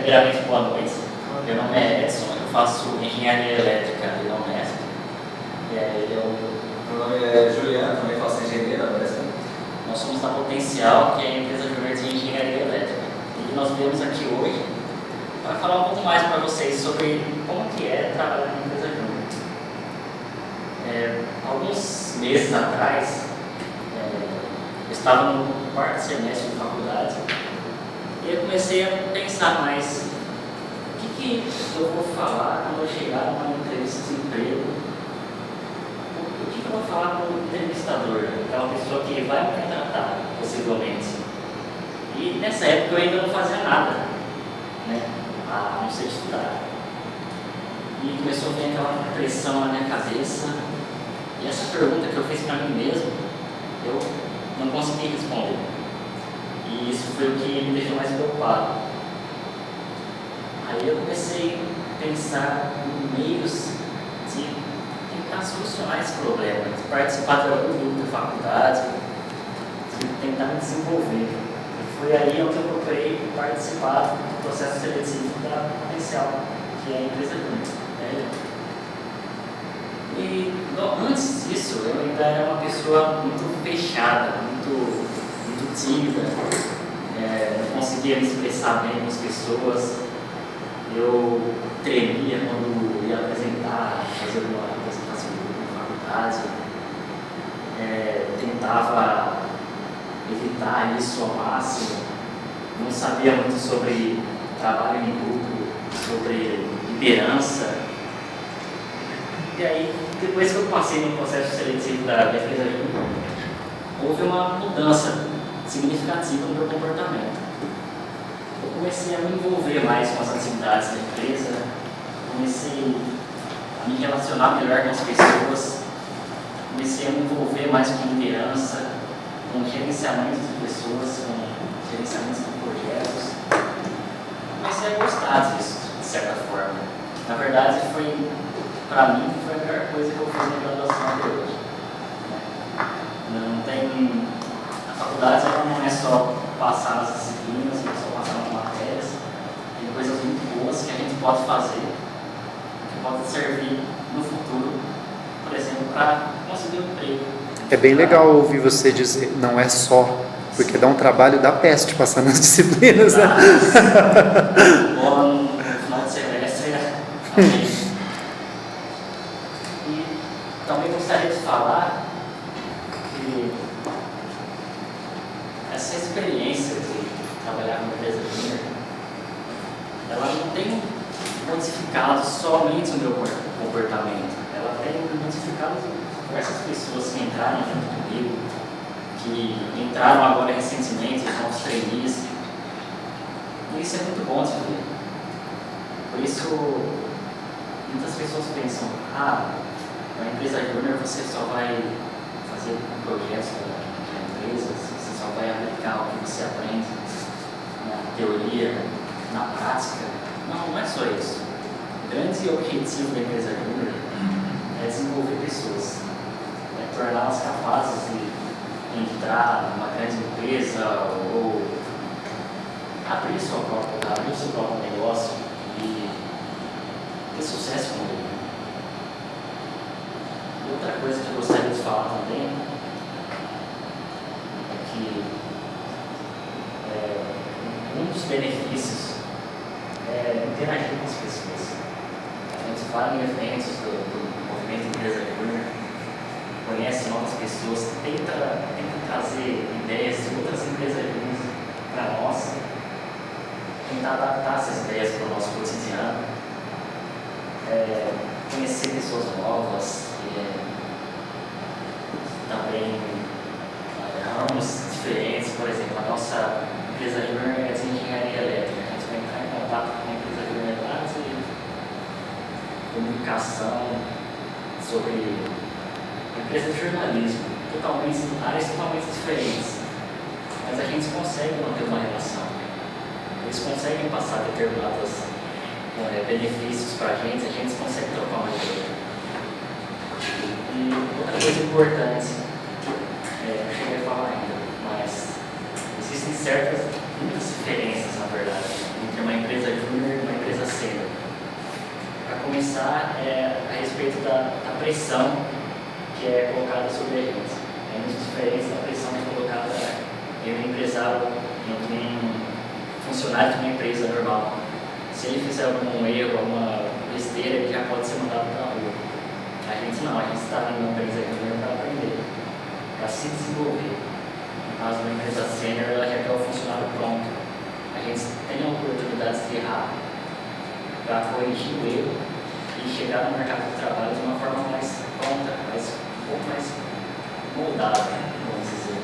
Primeiramente, boa noite. Meu nome é Edson, eu faço engenharia elétrica na Unesp. Meu nome é Juliano, também faço engenharia na Unesp. Nós somos da Potencial, que é a empresa júnior de engenharia elétrica. E nós viemos aqui hoje para falar um pouco mais para vocês sobre como que é trabalhar na empresa júnior. Alguns meses atrás, eu estava no quarto semestre de faculdade e eu comecei a pensar mais o que eu vou falar quando eu chegar numa entrevista de emprego. O que eu vou falar para o entrevistador, aquela pessoa que vai me contratar, possivelmente. E nessa época eu ainda não fazia nada, né, a não ser estudar. E começou a vir aquela pressão na minha cabeça. E essa pergunta que eu fiz para mim mesmo, eu não consegui responder. E isso foi o que me deixou mais preocupado. Aí eu comecei a pensar em meios de tentar solucionar esse problema, de participar de algum grupo da faculdade, de tentar me desenvolver. E foi aí onde eu procurei participar do processo seletivo da Potencial, que é a empresa júnior. E antes disso, eu ainda era uma pessoa muito fechada, muito tímida, não conseguia me expressar bem com as pessoas. Eu tremia quando ia apresentar, fazer uma apresentação na faculdade, tentava evitar isso ao máximo, não sabia muito sobre trabalho em grupo, sobre liderança. E aí, depois que eu passei no processo seletivo da empresa júnior, houve uma mudança significativa no meu comportamento. Eu comecei a me envolver mais com as atividades da empresa, comecei a me relacionar melhor com as pessoas, comecei a me envolver mais com liderança, com gerenciamento de pessoas, com gerenciamento de projetos. Comecei a gostar disso, de certa forma. Na verdade, para mim, foi a melhor coisa que eu fiz na graduação até hoje. Não tem... A faculdade ela não é só passar nas disciplinas, não é só passar nas matérias. Tem coisas muito boas que a gente pode fazer, que pode servir no futuro, por exemplo, para conseguir um emprego. É bem legal ouvir você dizer, não é só, porque dá um trabalho da peste passar nas disciplinas, né? Bom, no final de semestre, E também gostaria de falar que essa experiência de trabalhar com empresa júnior, ela não tem modificado somente o meu comportamento, ela tem modificado diversas pessoas que entraram junto comigo, que entraram agora recentemente, os novos trainees. E isso é muito bom de ver. Por isso, muitas pessoas pensam, na empresa júnior você só vai fazer projetos da empresa, você só vai aplicar o que você aprende na teoria, na prática. Não é só isso. O grande objetivo da empresa júnior é desenvolver pessoas, é torná-las capazes de entrar numa grande empresa ou abrir o seu próprio negócio e ter sucesso com ele. Outra coisa que eu gostaria de falar também é que um dos benefícios é interagir com as pessoas. A gente vai em eventos do movimento Empresa Júnior, conhece novas pessoas, tenta trazer ideias de outras empresas júnior para nós, tentar adaptar essas ideias para o nosso cotidiano, conhecer pessoas novas, também ramos diferentes. Por exemplo, a nossa empresa júnior é de engenharia elétrica. A gente vai entrar em contato com a empresa júnior de comunicação, sobre empresa de jornalismo, áreas totalmente diferentes. Mas a gente consegue manter uma relação. Eles conseguem passar determinados benefícios para a gente consegue trocar uma ideia. E outra coisa importante, não cheguei a falar ainda, mas existem muitas diferenças, na verdade, entre uma empresa júnior pressão que é colocada sobre a gente. É muito diferente da pressão que é colocada em um empresário, em um funcionário de uma empresa normal. Se ele fizer algum erro, alguma besteira, ele já pode ser mandado para a rua. A gente não, a gente está numa empresa para aprender, para se desenvolver. No caso de uma empresa sênior, ela já quer o funcionário pronto. A gente tem a oportunidade de errar para corrigir o erro e chegar no mercado de trabalho de uma forma mais pronta, um pouco mais moldada, vamos dizer.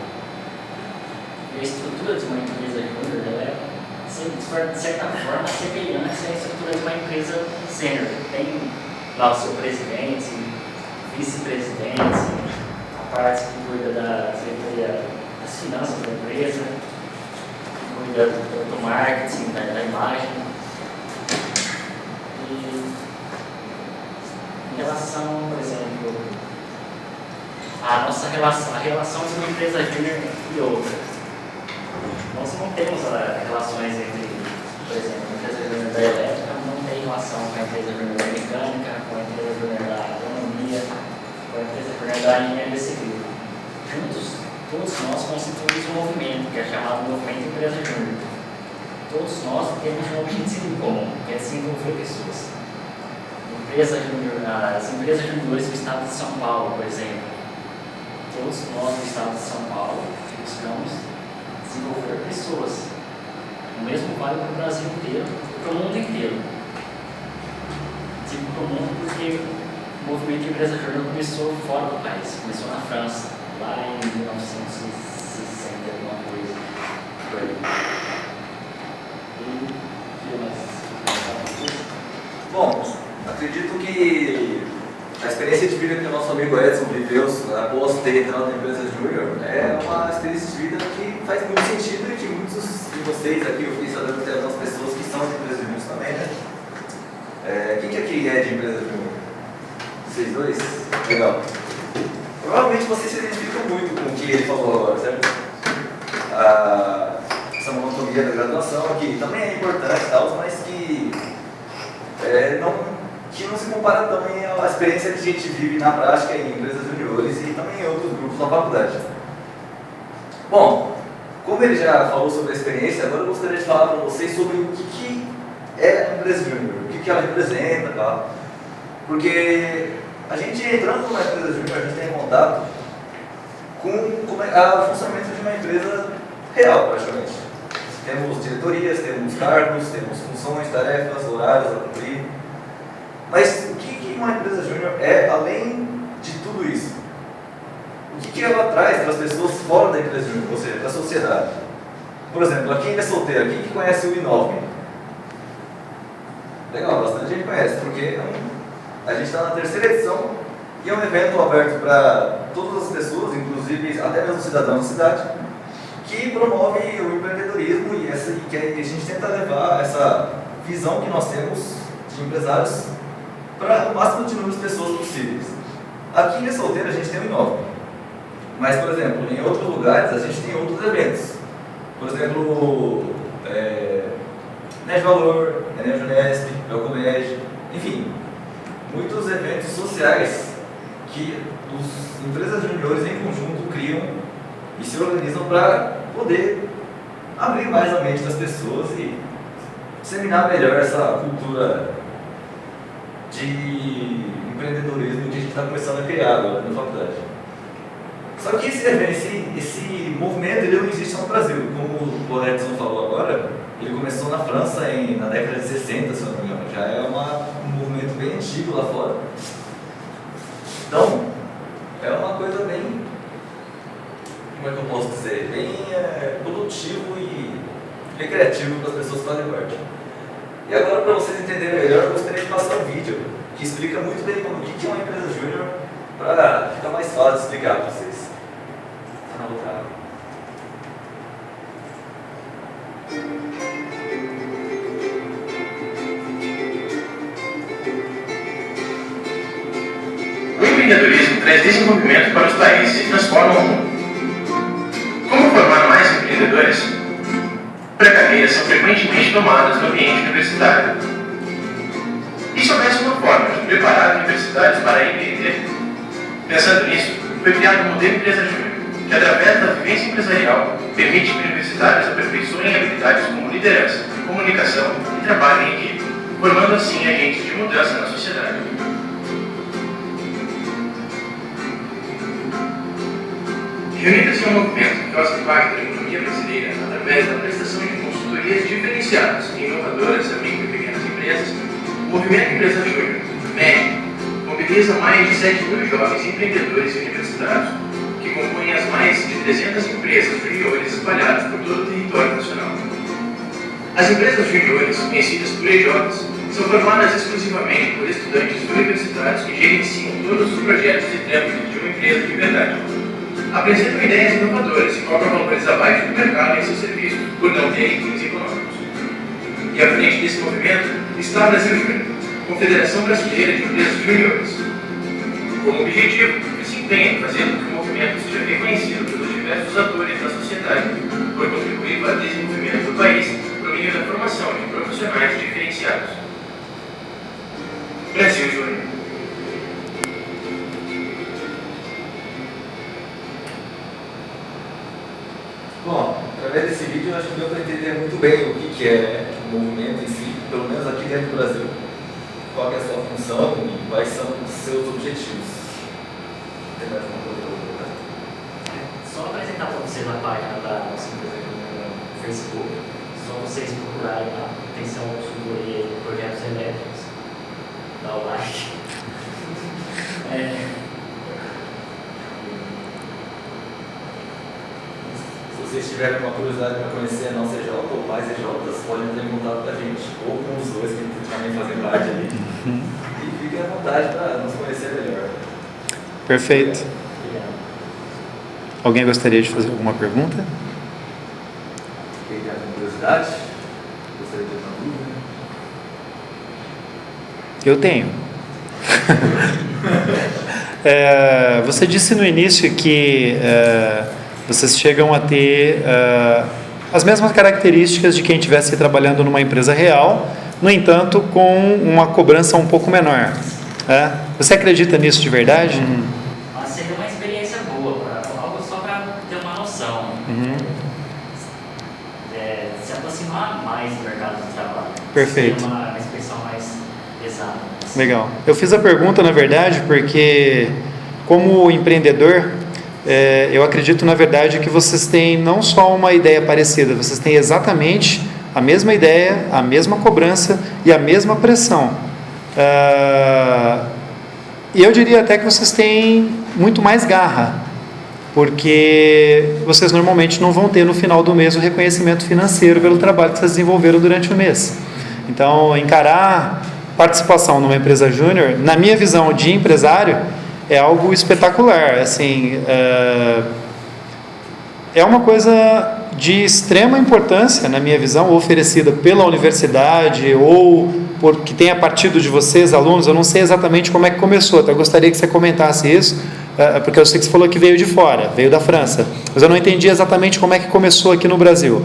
E a estrutura de uma empresa júnior, ela é, de certa forma, semelhante à estrutura de uma empresa sênior. Tem lá o seu presidente, vice-presidente, a parte que cuida das finanças da empresa, que cuida do marketing, da imagem. E em relação, por exemplo, a relação de uma empresa júnior e outra. Nós não temos relações entre, por exemplo, a empresa júnior da elétrica não tem relação com a empresa júnior da mecânica, com a empresa júnior da agronomia, com a empresa júnior da engenharia civil. Juntos, todos nós constituímos um movimento, que é chamado Movimento Empresa Júnior. Todos nós temos um objetivo comum, que é desenvolver pessoas. As empresas juniores do estado de São Paulo, por exemplo. Todos nós do estado de São Paulo buscamos desenvolver pessoas. O mesmo vale para o Brasil inteiro e para o mundo inteiro. Digo para o mundo porque o movimento de empresa júnior começou fora do país, começou na França, lá em 1960, alguma coisa. Por aí. E o que mais? Bom, acredito que a experiência de vida que o nosso amigo Edson viveu após ter entrado na empresa Júnior é uma experiência de vida que faz muito sentido e que muitos de vocês aqui, eu fiquei sabendo que tem algumas pessoas que são de empresas Júnior também, né? Quem que aqui é de empresa Júnior? Vocês dois? Legal. Provavelmente vocês se identificam muito com o que ele falou agora, certo? Essa monotonia da graduação aqui também é importante, mas que não se compara também à experiência que a gente vive na prática em empresas juniores e também em outros grupos da faculdade. Bom, como ele já falou sobre a experiência, agora eu gostaria de falar para vocês sobre o que é a empresa júnior, o que ela representa, tá? Porque a gente entrando numa empresa júnior, a gente tem contato com o funcionamento de uma empresa real, praticamente. Temos diretorias, temos cargos, temos funções, tarefas, horários a cumprir. Mas o que uma empresa júnior é além de tudo isso? O que ela traz para as pessoas fora da empresa júnior, ou seja, para a sociedade? Por exemplo, aqui ainda é solteiro, quem que conhece o Inove? Legal, bastante gente conhece, porque a gente está na 3ª edição e é um evento aberto para todas as pessoas, inclusive até mesmo cidadãos da cidade, que promove o empreendedorismo e que a gente tenta levar essa visão que nós temos de empresários para o máximo de número de pessoas possíveis. Aqui em Solteiro a gente tem o Inove, mas, por exemplo, em outros lugares a gente tem outros eventos. Por exemplo, Net Valor, Enem Unesp, Belcomed, enfim, muitos eventos sociais que as empresas juniores em conjunto criam e se organizam para poder abrir mais a mente das pessoas e disseminar melhor essa cultura de empreendedorismo que a gente está começando a criar agora na faculdade. Só que esse movimento ele não existe no Brasil, como o Edson falou agora, ele começou na França na década de 60, se eu não me engano, já é um movimento bem antigo lá fora. Então, é uma coisa bem, como é que eu posso dizer, bem produtivo e recreativo para as pessoas que fazem parte. E agora, para vocês entenderem melhor, eu gostaria de passar um vídeo que explica muito bem o que é uma empresa júnior, para ficar mais fácil de explicar para vocês. O empreendedorismo traz desenvolvimento para os países e transforma o mundo. Como formar mais empreendedores? Precarias são frequentemente tomadas no ambiente universitário. E se houvesse uma forma de preparar universitários para empreender, Pensando nisso, foi criado o modelo Empresa Júnior, que através da vivência empresarial permite que universitários aperfeiçoem habilidades como liderança, comunicação e trabalho em equipe, formando assim agentes de mudança na sociedade. Reunidas em um movimento que causa impacto na economia brasileira através da prestação de consultorias diferenciadas e inovadoras a micro e pequenas empresas, o Movimento Empresa Júnior, MEG, mobiliza mais de 7 mil jovens empreendedores e universitários, que compõem as mais de 300 empresas juniores espalhadas por todo o território nacional. As empresas juniores, conhecidas por EJs, são formadas exclusivamente por estudantes universitários que gerenciam todos os projetos e trâmites de uma empresa de verdade. Apresentam ideias inovadoras e cobram valores abaixo do mercado em seus serviços, por não terem fins econômicos. E à frente desse movimento está a Brasil Júnior, Confederação Brasileira de Empresas Juniores. Como objetivo, se empenha em fazer com que o movimento seja reconhecido pelos diversos atores da sociedade, por contribuir para o desenvolvimento do país por meio da formação de profissionais diferenciados. Brasil Júnior. Bom, através desse vídeo eu acho que deu para entender muito bem o que é o movimento em si, pelo menos aqui dentro do Brasil. Qual é a sua função e quais são os seus objetivos. Tem mais alguma coisa para colocar? Só apresentar para vocês a página da nossa empresa no Facebook. Só vocês procurarem a atenção consultoria de projetos elétricos. Dá o like. Se vocês tiverem alguma curiosidade para conhecer a nossa EJ ou mais EJs, podem entrar em contato com a gente, ou com os dois que também fazem parte ali. E fiquem à vontade para nos conhecer melhor. Perfeito. Obrigado. Alguém gostaria de fazer alguma pergunta? Quem tem alguma curiosidade? Gostaria de ter uma dúvida? Eu tenho. Você disse no início que vocês chegam a ter as mesmas características de quem estivesse trabalhando numa empresa real, no entanto, com uma cobrança um pouco menor. Você acredita nisso de verdade? Mas seria uma experiência boa, algo só para ter uma noção. Se aproximar mais do mercado de trabalho. Perfeito. Ter uma expressão mais exata. Legal. Eu fiz a pergunta, na verdade, porque como empreendedor, eu acredito, na verdade, que vocês têm não só uma ideia parecida, vocês têm exatamente a mesma ideia, a mesma cobrança e a mesma pressão. E eu diria até que vocês têm muito mais garra, porque vocês normalmente não vão ter no final do mês o reconhecimento financeiro pelo trabalho que vocês desenvolveram durante o mês. Então, encarar participação numa empresa júnior, na minha visão de empresário, é algo espetacular. Assim, é uma coisa de extrema importância, na minha visão, oferecida pela universidade ou porque tenha partido de vocês, alunos. Eu não sei exatamente como é que começou, até gostaria que você comentasse isso, porque eu sei que você falou que veio de fora, veio da França, mas eu não entendi exatamente como é que começou aqui no Brasil.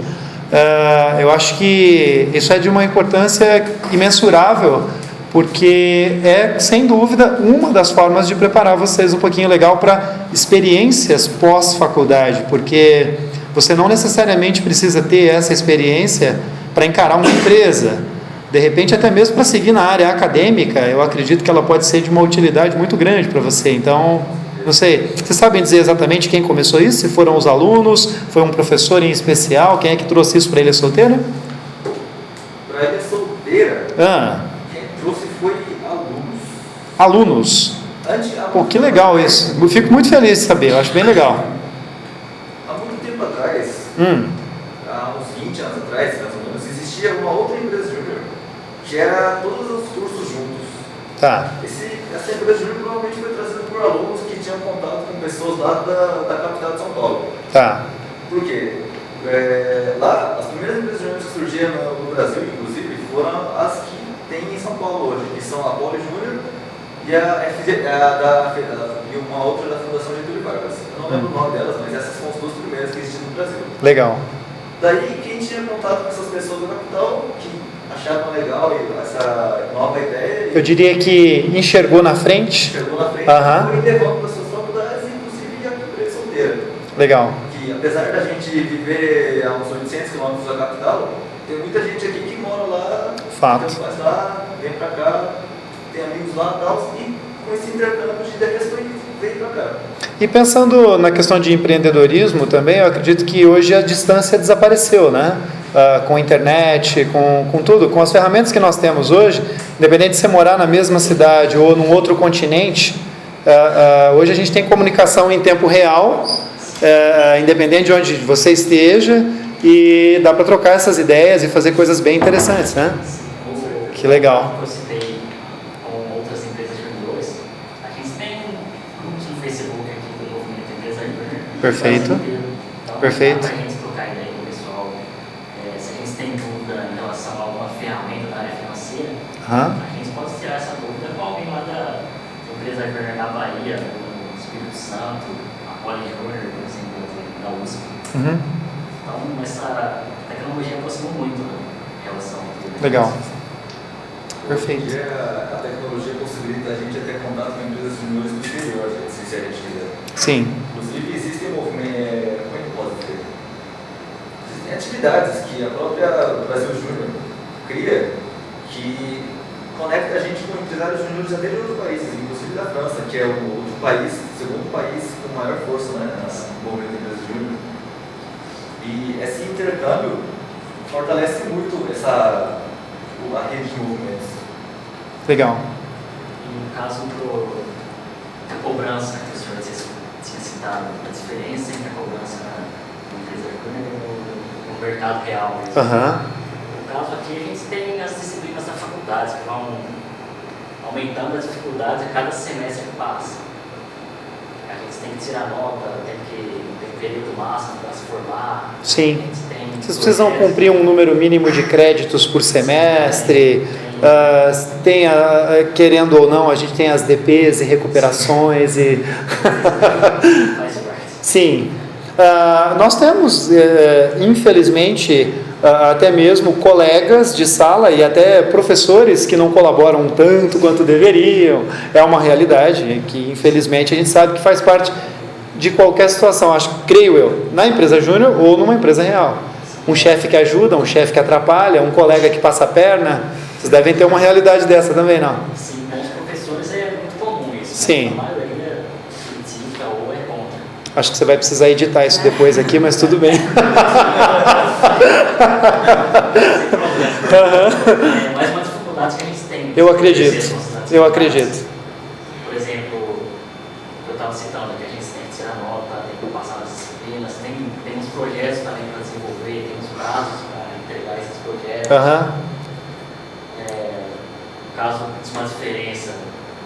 Eu acho que isso é de uma importância imensurável, porque é, sem dúvida, uma das formas de preparar vocês um pouquinho legal para experiências pós-faculdade, porque você não necessariamente precisa ter essa experiência para encarar uma empresa. De repente, até mesmo para seguir na área acadêmica, eu acredito que ela pode ser de uma utilidade muito grande para você. Então, não sei, vocês sabem dizer exatamente quem começou isso? Se foram os alunos, foi um professor em especial? Quem é que trouxe isso para ele solteiro? Para ele solteira, quem trouxe foi alunos. Alunos? Pô, que legal isso. Eu fico muito feliz de saber, eu acho bem legal. Há muito tempo atrás, há uns 20 anos atrás, mais ou menos, existia uma outra empresa júnior, que era todos os cursos juntos. Tá. Essa empresa júnior provavelmente foi trazida por alunos que tinham contato com pessoas lá da capital de São Paulo. Tá. Por quê? Lá, as primeiras empresas júniores que surgiram no Brasil, inclusive, foram as que tem em São Paulo hoje, que são a Poli Júnior e e uma outra da Fundação Getúlio Vargas. Eu não lembro o nome delas, mas essas são as duas primeiras que existiam no Brasil. Legal. Daí, quem tinha contato com essas pessoas da capital, que achavam legal essa nova ideia... Eu diria que enxergou na frente. Enxergou na frente, Aham. foi levando para suas próprias solteira. Legal. Que apesar da gente viver a uns 800 quilômetros da capital, tem muita gente aqui que mora lá, Fato. tem pais lá, vem pra cá, tem amigos lá e tal, e com esse intercâmbio de ideias veio pra cá. E pensando na questão de empreendedorismo também, eu acredito que hoje a distância desapareceu, né? Com a internet, com tudo, com as ferramentas que nós temos hoje, independente de você morar na mesma cidade ou num outro continente, hoje a gente tem comunicação em tempo real, independente de onde você esteja, e dá para trocar essas ideias e fazer coisas bem interessantes, né? Que legal. Eu citei com outras empresas juniores, a gente tem grupos no Facebook aqui do movimento Empresa Júnior. Perfeito. Então, Perfeito. dá pra gente trocar ideia com o pessoal. Se a gente tem dúvida em relação a alguma ferramenta da área financeira, Aham. a gente pode tirar essa dúvida com alguém lá da Empresa Júnior na Bahia, no Espírito Santo, a Poli Júnior, por exemplo, da USP. Uhum. Então, essa tecnologia aproximou muito em relação a tudo. Legal. Hoje Perfeito. em dia, a tecnologia possibilita a gente até contato com empresas juniores do exterior, se a gente quiser. Sim. Inclusive, existem movimentos, como é que pode dizer? Existem atividades que a própria Brasil Júnior cria que conecta a gente com empresários júniores até de outros países, inclusive da França, que é o outro país, segundo país com maior força, né, no movimento de Brasil Júnior. E esse intercâmbio fortalece muito a rede de movimentos. Legal. E no caso da cobrança, que o senhor tinha citado, a diferença entre a cobrança na empresa júnior e no mercado real. Mesmo. Aham. No caso aqui, a gente tem as disciplinas da faculdade que vão aumentando as dificuldades a cada semestre que passa. A gente tem que tirar nota, tem período máximo para se formar. Sim. A gente tem Vocês precisam projetos. cumprir um número mínimo de créditos por semestre. Querendo ou não, a gente tem as DPs e recuperações e Faz parte. sim. Nós temos, infelizmente, até mesmo colegas de sala e até professores que não colaboram tanto quanto deveriam. É uma realidade que, infelizmente, a gente sabe que faz parte de qualquer situação, creio eu, na empresa júnior ou numa empresa real. Um chefe que ajuda, um chefe que atrapalha, um colega que passa a perna. Vocês devem ter uma realidade dessa também, não? Sim, com os professores é muito comum isso. Sim. A maioria critica ou é contra. Acho que você vai precisar editar isso depois aqui, mas tudo bem. Sem problema. É mais uma dificuldade que a gente tem. Eu acredito. Por exemplo, eu estava citando que a gente tem que tirar nota, tem que passar nas disciplinas, tem uns projetos também para desenvolver, tem uns prazos para entregar esses projetos. No caso de uma diferença,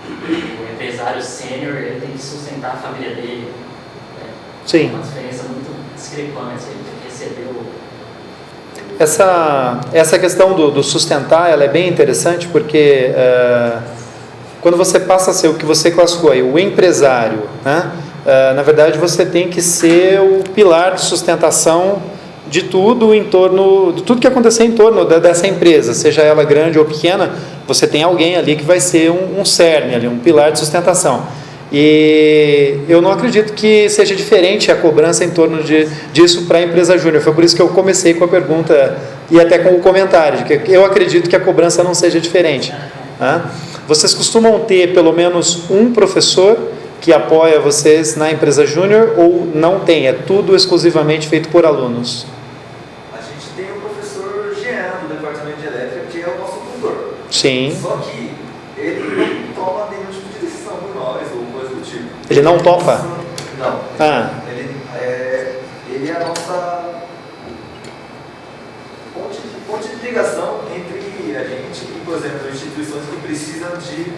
o empresário sênior ele tem que sustentar a família dele. Sim. Uma diferença muito discrepante, ele tem que receber Essa questão do sustentar, ela é bem interessante porque quando você passa a ser o que você classificou aí, o empresário, né? Na verdade você tem que ser o pilar de sustentação de tudo de tudo que acontecer em torno dessa empresa, seja ela grande ou pequena, você tem alguém ali que vai ser um cerne ali, um pilar de sustentação. E eu não acredito que seja diferente a cobrança em torno disso para a empresa júnior. Foi por isso que eu comecei com a pergunta e até com o comentário, de que eu acredito que a cobrança não seja diferente. Vocês costumam ter pelo menos um professor que apoia vocês na empresa júnior ou não tem? É tudo exclusivamente feito por alunos? A gente tem o professor Jean, do departamento de elétrica, que é o nosso tutor. Sim. Só que ele não toma nenhum tipo de decisão por nós ou coisa do tipo. Ele não topa? Não. Ele é a nossa ponte de ligação entre a gente e, por exemplo, instituições que precisam de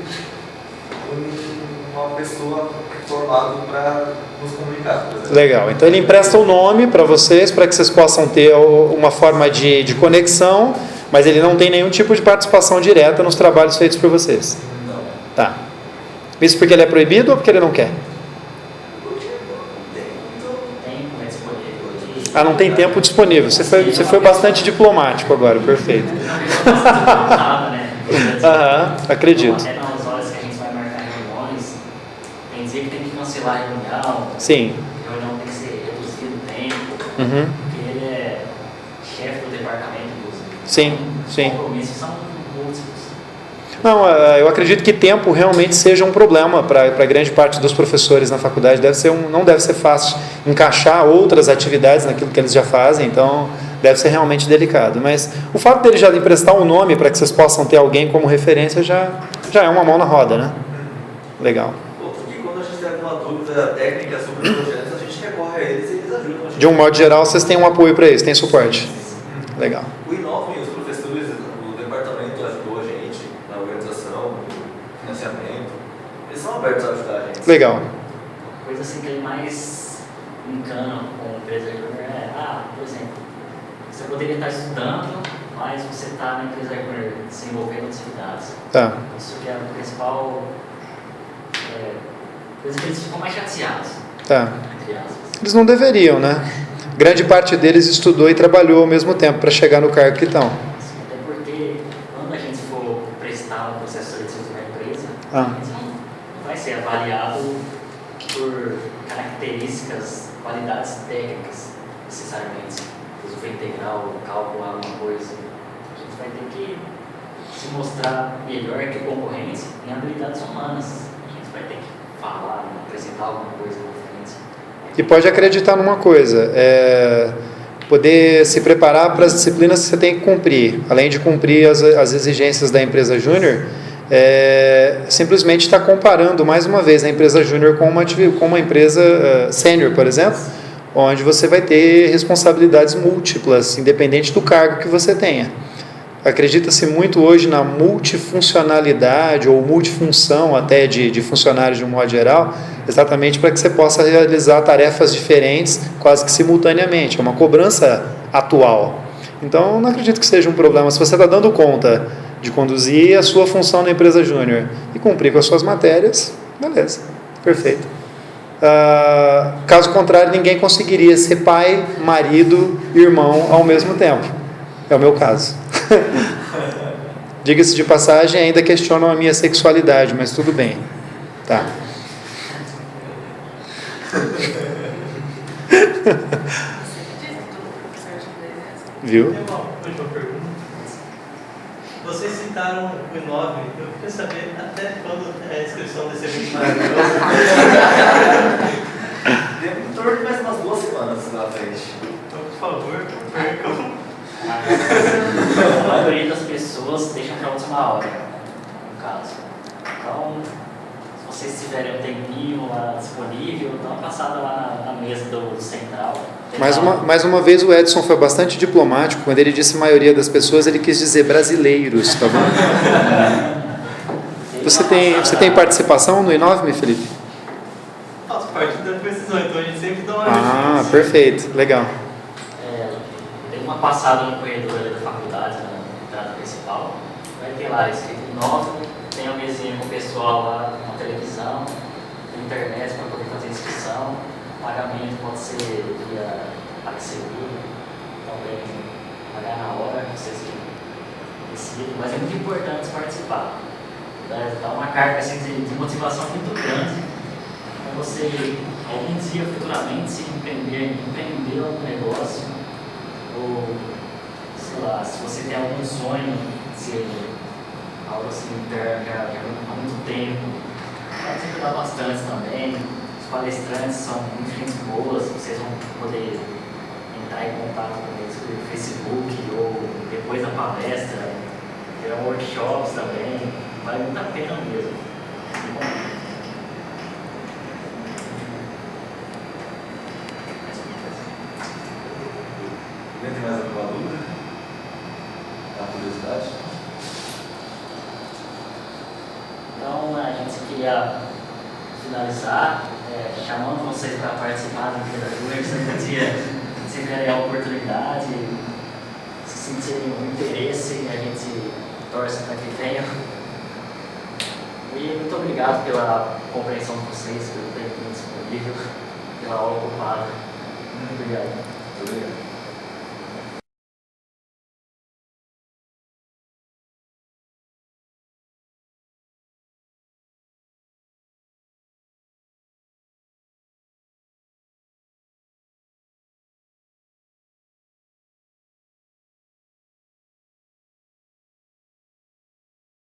uma pessoa formada para nos comunicar, por exemplo. Legal. Então ele empresta o nome para vocês, para que vocês possam ter uma forma de conexão, mas ele não tem nenhum tipo de participação direta nos trabalhos feitos por vocês. Não. Tá. Isso porque ele é proibido ou porque ele não quer? Porque não tem muito. tempo disponível aqui. Não tem tempo disponível. Você foi bastante diplomático agora, perfeito. Acredito. Até nas horas que a gente vai marcar reuniões, tem dia que tem que cancelar a reunião. Sim. Reunião Porque ele é chefe do departamento, inclusive. Sim, Os sim. compromissos são múltiplos. Não, eu acredito que tempo realmente seja um problema para grande parte dos professores na faculdade. Não deve ser fácil encaixar outras atividades naquilo que eles já fazem, então deve ser realmente delicado. Mas o fato dele já emprestar um nome para que vocês possam ter alguém como referência já é uma mão na roda, né? Legal. Porque quando a gente tem alguma dúvida técnica sobre os projetos, a gente recorre a eles e eles ajudam a gente. De um modo geral, vocês têm um apoio para isso, tem suporte. Legal. O Inove, os professores do departamento ajudou a gente na organização, no financiamento. Eles são abertos a ajudar a gente. Legal. Coisa assim que ele mais encana com a empresa júnior por exemplo, você poderia estar estudando, mas você está na empresa júnior desenvolvendo atividades. Tá. Isso que é a principal coisa que eles ficam mais chateados, Tá. entre aspas. Eles não deveriam, né? Grande parte deles estudou e trabalhou ao mesmo tempo para chegar no cargo que estão. Até porque quando a gente for prestar um processo seletivo na empresa, a gente não vai ser avaliado por características, qualidades técnicas, necessariamente. Se for integral, calcular alguma coisa, a gente vai ter que se mostrar melhor que o concorrente em habilidades humanas. A gente vai ter que falar, apresentar alguma coisa na frente. E pode acreditar numa coisa, poder se preparar para as disciplinas que você tem que cumprir, além de cumprir as exigências da empresa júnior, simplesmente está comparando mais uma vez a empresa júnior com uma empresa sênior, por exemplo, onde você vai ter responsabilidades múltiplas, independente do cargo que você tenha. Acredita-se muito hoje na multifuncionalidade ou multifunção até de funcionários de um modo geral, exatamente para que você possa realizar tarefas diferentes quase que simultaneamente. É uma cobrança atual. Então, não acredito que seja um problema. Se você está dando conta de conduzir a sua função na empresa júnior e cumprir com as suas matérias, beleza, perfeito. Caso contrário, ninguém conseguiria ser pai, marido, irmão ao mesmo tempo. É o meu caso. Diga-se de passagem, ainda questionam a minha sexualidade, mas tudo bem. Tá. Viu? Tem uma última pergunta. Vocês citaram o Inove. Eu queria saber até quando é a inscrição desse evento maravilhoso. Tem em torno de mais umas 2 semanas na frente. Então, por favor, percam. A maioria das pessoas deixa para a última hora, no caso. Então, se vocês tiverem um tempinho lá disponível, dá uma passada lá na mesa do central. Mais uma vez o Edson foi bastante diplomático. Quando ele disse maioria das pessoas, ele quis dizer brasileiros, tá bom? Você tem participação no Inove, Felipe? Faço parte da decisão, então a gente sempre dá uma Ah, perfeito, legal. Tem uma passada no corredor ali da faculdade, na entrada principal. Vai ter lá escrito Inove, tem uma mesinha com o pessoal lá, uma televisão, tem internet para poder fazer inscrição. O pagamento pode ser via PagSeguro, também pagar na hora, vocês que decidem, mas é muito importante participar. Dá uma carga assim, de motivação muito grande para você, algum dia futuramente, se empreender algum negócio, ou sei lá, se você tem algum sonho de ser algo assim interno há muito tempo, pode ajudar bastante também. Os palestrantes são muito gente boas, vocês vão poder entrar em contato com eles pelo Facebook ou depois da palestra, terão workshops também, vale muito a pena mesmo. Tem mais alguma dúvida? A curiosidade? Então, a gente queria finalizar chamando vocês para participar da Empresa Júnior, se tiverem a oportunidade, se sentirem um interesse, a gente torce para que venham. E muito obrigado pela compreensão de vocês, pelo tempo disponível, pela hora ocupada. Muito obrigado. Muito obrigado.